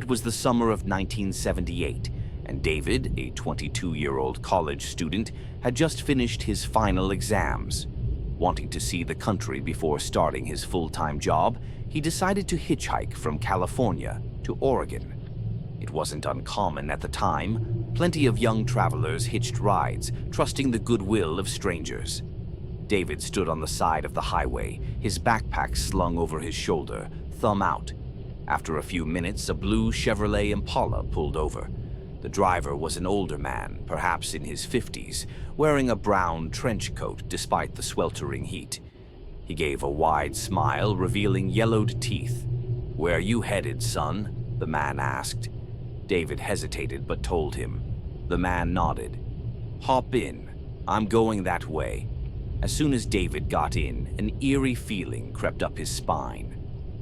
It was the summer of 1978, and David, a 22-year-old college student, had just finished his final exams. Wanting to see the country before starting his full-time job, he decided to hitchhike from California to Oregon. It wasn't uncommon at the time. Plenty of young travelers hitched rides, trusting the goodwill of strangers. David stood on the side of the highway, his backpack slung over his shoulder, thumb out. After a few minutes, a blue Chevrolet Impala pulled over. The driver was an older man, perhaps in his 50s, wearing a brown trench coat despite the sweltering heat. He gave a wide smile, revealing yellowed teeth. "Where you headed, son?" the man asked. David hesitated but told him. The man nodded. "Hop in. I'm going that way." As soon as David got in, an eerie feeling crept up his spine.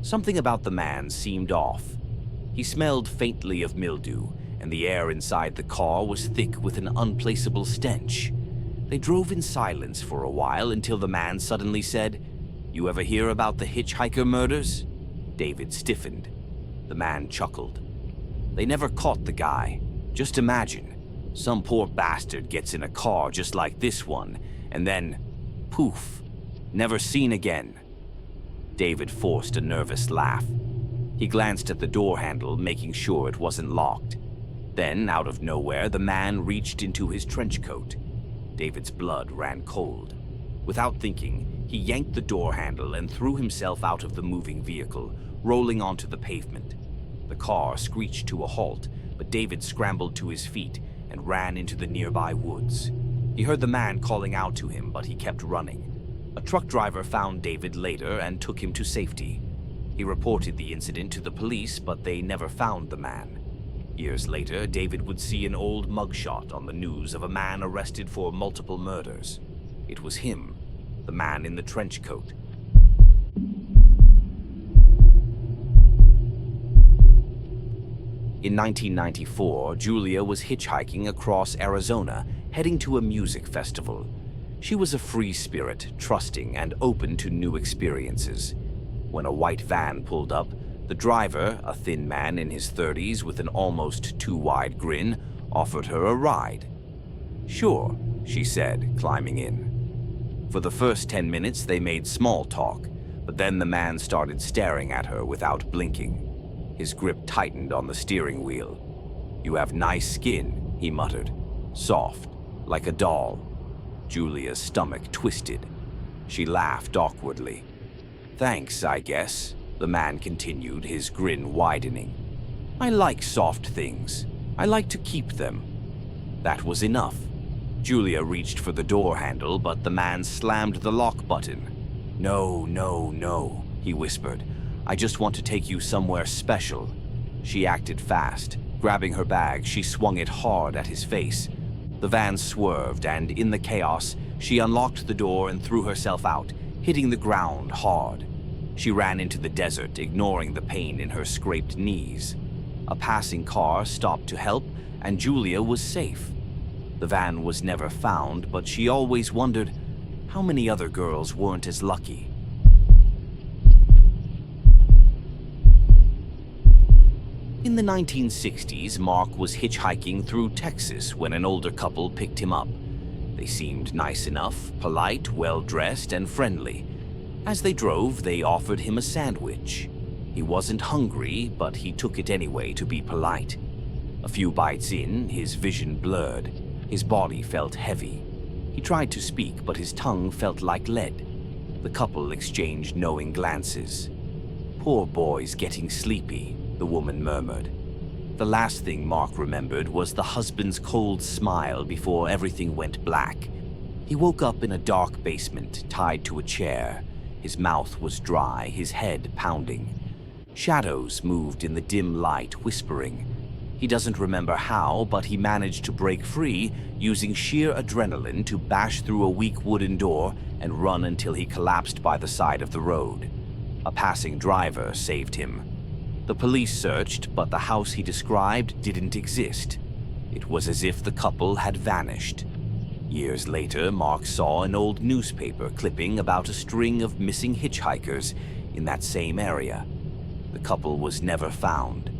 Something about the man seemed off. He smelled faintly of mildew, and the air inside the car was thick with an unplaceable stench. They drove in silence for a while until the man suddenly said, "You ever hear about the hitchhiker murders?" David stiffened. The man chuckled. "They never caught the guy. Just imagine. Some poor bastard gets in a car just like this one, and then, poof, never seen again." David forced a nervous laugh. He glanced at the door handle, making sure it wasn't locked. Then, out of nowhere, the man reached into his trench coat. David's blood ran cold. Without thinking, he yanked the door handle and threw himself out of the moving vehicle, rolling onto the pavement. The car screeched to a halt, but David scrambled to his feet and ran into the nearby woods. He heard the man calling out to him, but he kept running. A truck driver found David later and took him to safety. He reported the incident to the police, but they never found the man. Years later, David would see an old mugshot on the news of a man arrested for multiple murders. It was him, the man in the trench coat. In 1994, Julia was hitchhiking across Arizona, heading to a music festival. She was a free spirit, trusting and open to new experiences. When a white van pulled up, the driver, a thin man in his 30s with an almost too wide grin, offered her a ride. "Sure," she said, climbing in. For the first 10 minutes, they made small talk, but then the man started staring at her without blinking. His grip tightened on the steering wheel. "You have nice skin," he muttered. "Soft, like a doll." Julia's stomach twisted. She laughed awkwardly. "Thanks, I guess," the man continued, his grin widening. "I like soft things. I like to keep them." That was enough. Julia reached for the door handle, but the man slammed the lock button. "No, no, no," he whispered. "I just want to take you somewhere special." She acted fast. Grabbing her bag, she swung it hard at his face. The van swerved, and in the chaos, she unlocked the door and threw herself out, hitting the ground hard. She ran into the desert, ignoring the pain in her scraped knees. A passing car stopped to help, and Julia was safe. The van was never found, but she always wondered how many other girls weren't as lucky. In the 1960s, Mark was hitchhiking through Texas when an older couple picked him up. They seemed nice enough, polite, well-dressed, and friendly. As they drove, they offered him a sandwich. He wasn't hungry, but he took it anyway to be polite. A few bites in, his vision blurred. His body felt heavy. He tried to speak, but his tongue felt like lead. The couple exchanged knowing glances. "Poor boy's getting sleepy," the woman murmured. The last thing Mark remembered was the husband's cold smile before everything went black. He woke up in a dark basement, tied to a chair. His mouth was dry, his head pounding. Shadows moved in the dim light, whispering. He doesn't remember how, but he managed to break free, using sheer adrenaline to bash through a weak wooden door and run until he collapsed by the side of the road. A passing driver saved him. The police searched, but the house he described didn't exist. It was as if the couple had vanished. Years later, Mark saw an old newspaper clipping about a string of missing hitchhikers in that same area. The couple was never found.